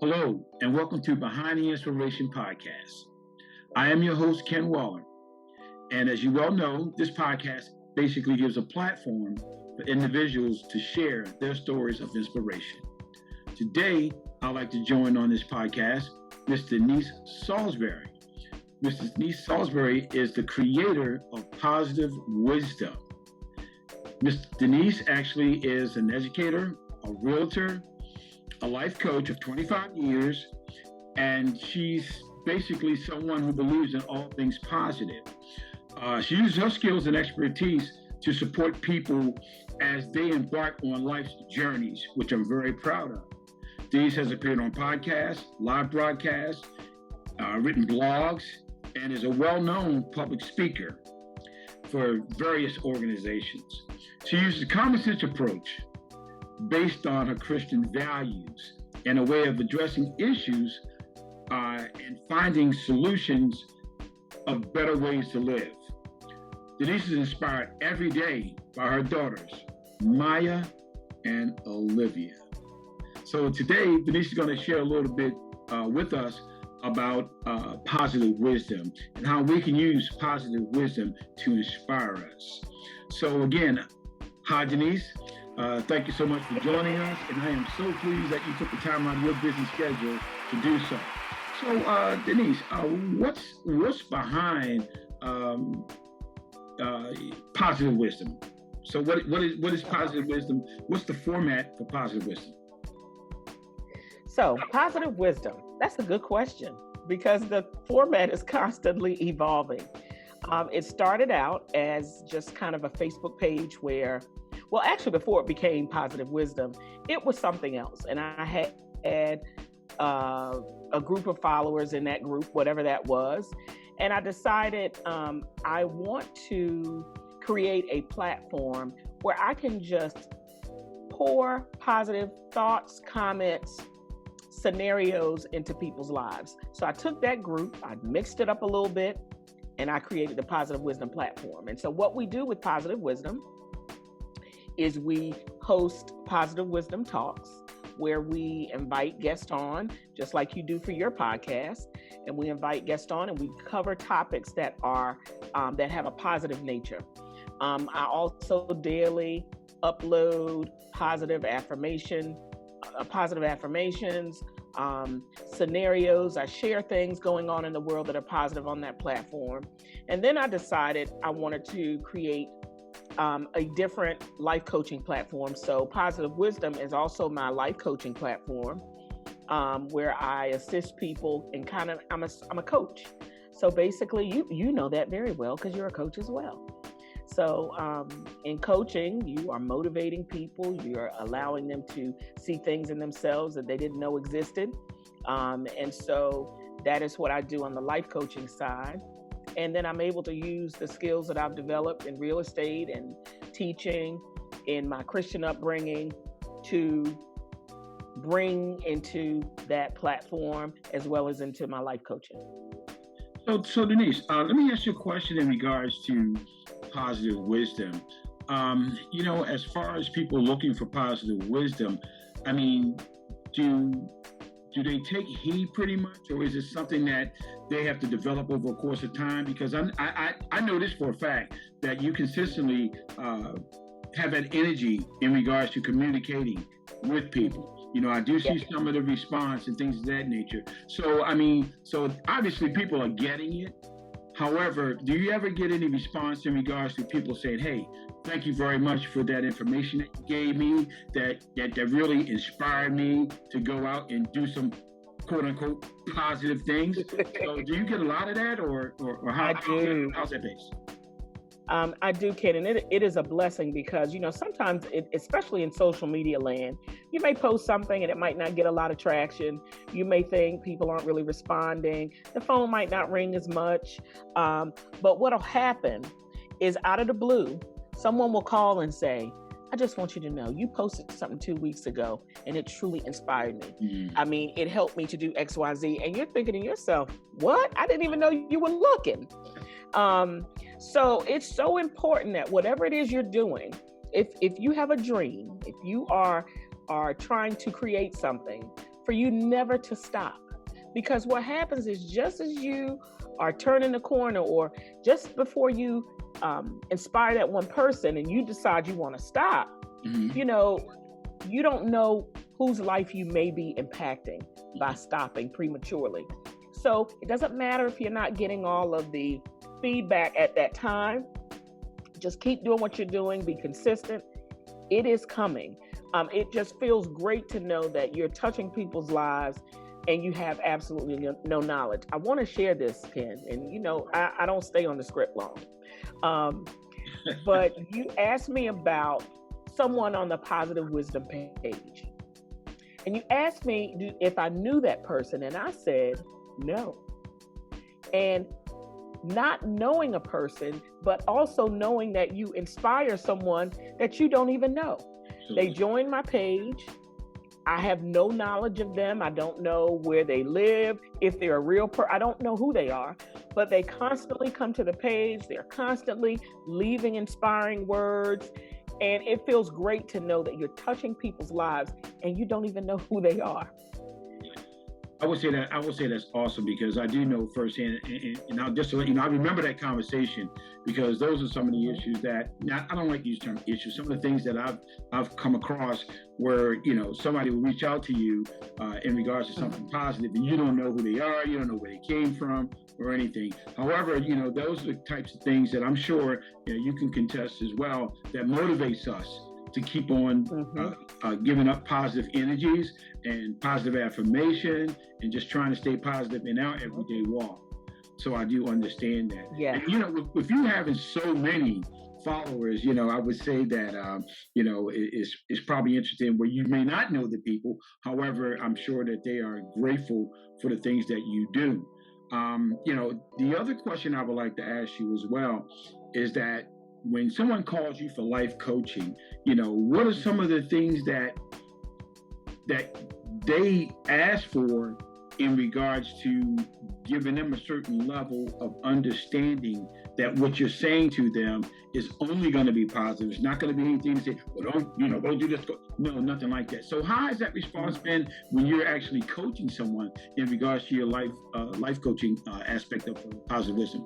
Hello, and welcome to Behind the Inspiration Podcast. I am your host, Ken Waller. And as you well know, this podcast basically gives a platform for individuals to share their stories of inspiration. Today, I'd like to join on this podcast Miss Denise Saulsbury. Miss Denise Saulsbury is the creator of Positive Wisdom. Miss Denise actually is an educator, a realtor, a life coach of 25 years, and she's basically someone who believes in all things positive. She uses her skills and expertise to support people as they embark on life's journeys, which I'm very proud of. Denise has appeared on podcasts, live broadcasts, written blogs, and is a well-known public speaker for various organizations. She uses a common sense approach based on her Christian values and a way of addressing issues and finding solutions of better ways to live. Denise is inspired every day by her daughters, Maya and Olivia. So today, Denise is going to share a little bit with us about positive wisdom and how we can use positive wisdom to inspire us. So again, hi Denise. Thank you so much for joining us, and I am so pleased that you took the time out of your busy schedule to do so. So, Denise, what's behind positive wisdom? So, what is positive wisdom? What's the format for positive wisdom? So, positive wisdom, that's a good question because the format is constantly evolving. It started out as just kind of a Facebook page where, well, actually, before it became Positive Wisdom, it was something else. And I had a group of followers in that group, whatever that was. And I decided I want to create a platform where I can just pour positive thoughts, comments, scenarios into people's lives. So I took that group, I mixed it up a little bit, and I created the Positive Wisdom platform. And so what we do with Positive Wisdom is we host Positive Wisdom Talks, where we invite guests on, just like you do for your podcast, and we invite guests on and we cover topics that are that have a positive nature. I also daily upload positive affirmations, scenarios. I share things going on in the world that are positive on that platform. And then I decided I wanted to create a different life coaching platform. So Positive Wisdom is also my life coaching platform, where I assist people and I'm a coach. So basically, you know that very well because you're a coach as well. So in coaching, you are motivating people. You're allowing them to see things in themselves that they didn't know existed. And so that is what I do on the life coaching side. And then I'm able to use the skills that I've developed in real estate and teaching, in my Christian upbringing, to bring into that platform as well as into my life coaching. So Denise, let me ask you a question in regards to positive wisdom. As far as people looking for positive wisdom, I mean, do they take heed pretty much, or is it something that they have to develop over a course of time? Because I know this for a fact that you consistently have that energy in regards to communicating with people. I do see some of the response and things of that nature. So obviously people are getting it. However, do you ever get any response in regards to people saying, "Hey, thank you very much for that information that you gave me, that really inspired me to go out and do some quote unquote positive things"? So do you get a lot of that, or how, how's that based? I do, Ken, and it is a blessing because, sometimes, especially in social media land, you may post something and it might not get a lot of traction. You may think people aren't really responding. The phone might not ring as much. But what'll happen is out of the blue, someone will call and say, "I just want you to know you posted something 2 weeks ago and it truly inspired me. I mean, it helped me to do X, Y, Z." And you're thinking to yourself, "What? I didn't even know you were looking." So it's so important that whatever it is you're doing, if you have a dream, if you are trying to create something, for you never to stop. Because what happens is just as you are turning the corner or just before you inspire that one person and you decide you want to stop, you don't know whose life you may be impacting by stopping prematurely. So it doesn't matter if you're not getting all of the feedback at that time. Just keep doing what you're doing, be consistent. It is coming. It just feels great to know that you're touching people's lives and you have absolutely no knowledge. I want to share this, Ken, and I don't stay on the script long. But you asked me about someone on the Positive Wisdom page. And you asked me if I knew that person, and I said no. And not knowing a person, but also knowing that you inspire someone that you don't even know. They joined my page. I have no knowledge of them. I don't know where they live, if they're a real person. I don't know who they are, but they constantly come to the page. They're constantly leaving inspiring words. And it feels great to know that you're touching people's lives and you don't even know who they are. I would say that's awesome, because I do know firsthand, and I'll just to let you know, I remember that conversation, because those are some of the issues that, now I don't like to use the term issues, some of the things that I've come across where somebody will reach out to you in regards to something positive, and you don't know who they are, you don't know where they came from or anything. However, those are the types of things that I'm sure you can contest as well, that motivates us to keep on giving up positive energies and positive affirmation and just trying to stay positive in our everyday walk. So I do understand that. Yeah. And, with you having so many followers, I would say that, it's probably interesting where you may not know the people. However, I'm sure that they are grateful for the things that you do. The other question I would like to ask you as well is that when someone calls you for life coaching, what are some of the things that they ask for in regards to giving them a certain level of understanding that what you're saying to them is only going to be positive? It's not going to be anything to say, well, don't do this. No, nothing like that. So how has that response been when you're actually coaching someone in regards to your life coaching aspect of positive wisdom?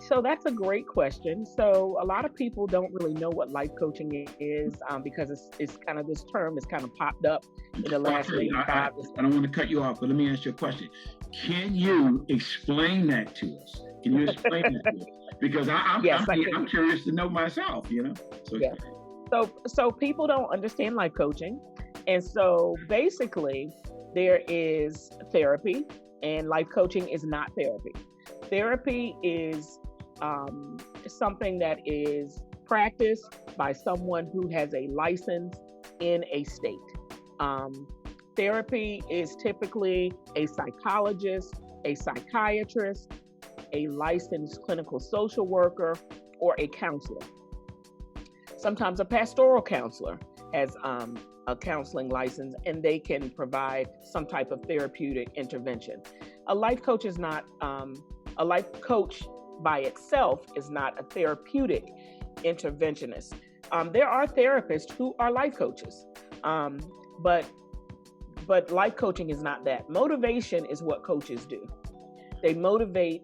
So that's a great question. So a lot of people don't really know what life coaching is because it's kind of, this term has kind of popped up in the last maybe 5 I don't want to cut you off, but let me ask you a question. Can you explain that to us? Can you explain that to us? Because I'm curious to know myself, So, yeah. So people don't understand life coaching. And so basically there is therapy, and life coaching is not therapy. Therapy is something that is practiced by someone who has a license in a state. Therapy is typically a psychologist, a psychiatrist, a licensed clinical social worker, or a counselor. Sometimes a pastoral counselor has a counseling license, and they can provide some type of therapeutic intervention. A life coach is not, a life coach by itself is not a therapeutic interventionist. There are therapists who are life coaches, but life coaching is not that. Motivation is what coaches do. They motivate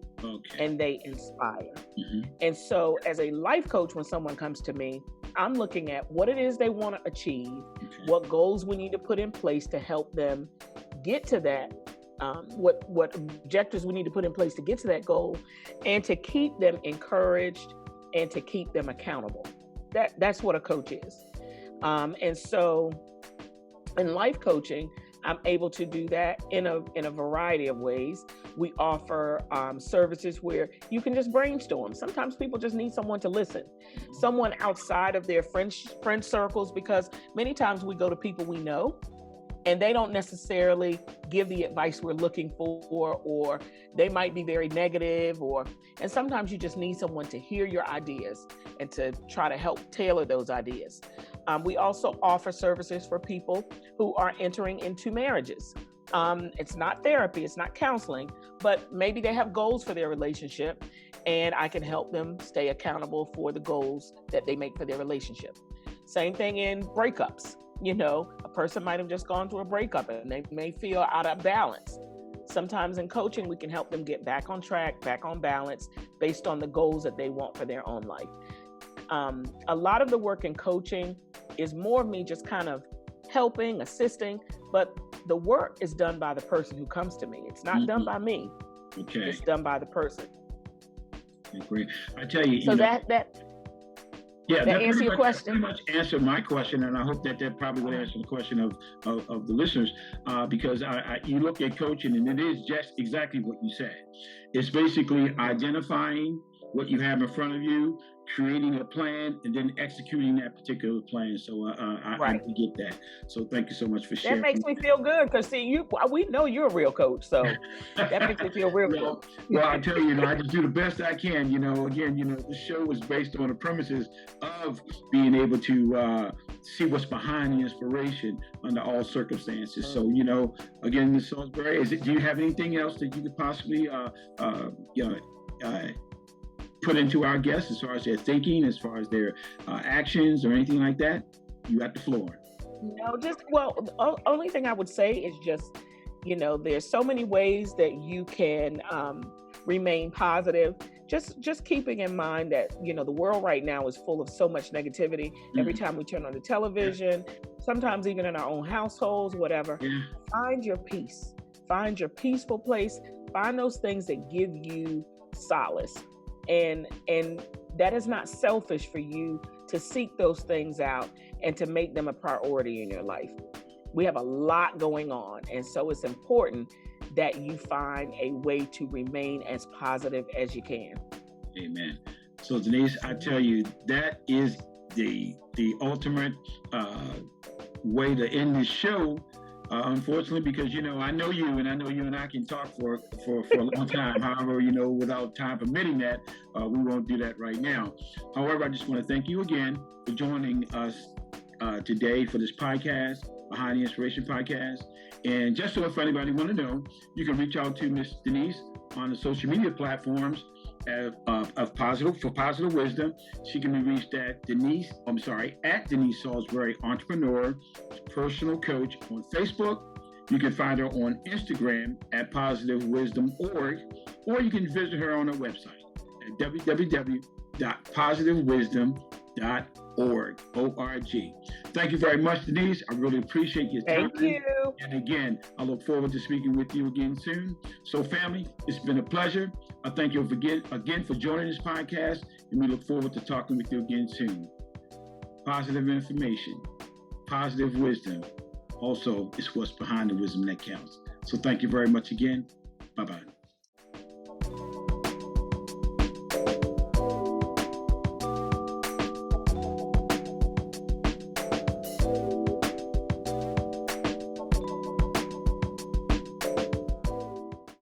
and they inspire. And so as a life coach, when someone comes to me, I'm looking at what it is they want to achieve, what goals we need to put in place to help them get to that, what objectives we need to put in place to get to that goal, and to keep them encouraged and to keep them accountable. That's what a coach is. And so in life coaching, I'm able to do that in a variety of ways. We offer services where you can just brainstorm. Sometimes people just need someone to listen, someone outside of their friend circles, because many times we go to people we know and they don't necessarily give the advice we're looking for, or they might be very negative, and sometimes you just need someone to hear your ideas and to try to help tailor those ideas. We also offer services for people who are entering into marriages. It's not therapy, it's not counseling, but maybe they have goals for their relationship, and I can help them stay accountable for the goals that they make for their relationship. Same thing in breakups. A person might have just gone through a breakup and they may feel out of balance. Sometimes in coaching, we can help them get back on track, back on balance, based on the goals that they want for their own life. A lot of the work in coaching is more of me just kind of helping, assisting, but the work is done by the person who comes to me. It's not done by me. Okay. It's done by the person. Great. I tell you, so that answer your question. Pretty much answered my question, and I hope that probably will answer the question of the listeners, because you look at coaching, and it is just exactly what you said. It's basically identifying what you have in front of you, creating a plan, and then executing that particular plan. So I get that. So thank you so much for sharing. That makes me feel good, because see, we know you're a real coach, so that makes me feel real good. Well, I tell you, I just do the best I can. Again, the show is based on the premises of being able to see what's behind the inspiration under all circumstances. So, again, Ms. Saulsbury, do you have anything else that you could possibly put into our guests as far as their thinking, as far as their actions or anything like that? You got the floor. No, the only thing I would say is just, there's so many ways that you can remain positive. Just keeping in mind that, the world right now is full of so much negativity. Every time we turn on the television, sometimes even in our own households, whatever, find your peace. Find your peaceful place. Find those things that give you solace. And that is not selfish for you to seek those things out and to make them a priority in your life. We have a lot going on, and so it's important that you find a way to remain as positive as you can. Amen. So Denise, I tell you, that is the ultimate way to end this show. Unfortunately, because I know you, and I know you and I can talk for a long time. However, without time permitting that, we won't do that right now. However, I just want to thank you again for joining us today for this podcast, Behind the Inspiration Podcast. And just so if anybody want to know, you can reach out to Miss Denise on the social media platforms of Positive Wisdom. She can be reached at Denise Saulsbury Entrepreneur Personal Coach on Facebook. You can find her on Instagram at PositiveWisdom.org, or you can visit her on her website at www.positivewisdom.org. Thank you very much, Denise. I really appreciate your time. Thank you. And again, I look forward to speaking with you again soon. So family, it's been a pleasure. I thank you again for joining this podcast, and we look forward to talking with you again soon. Positive information, positive wisdom. Also, it's what's behind the wisdom that counts. So thank you very much again. Bye-bye.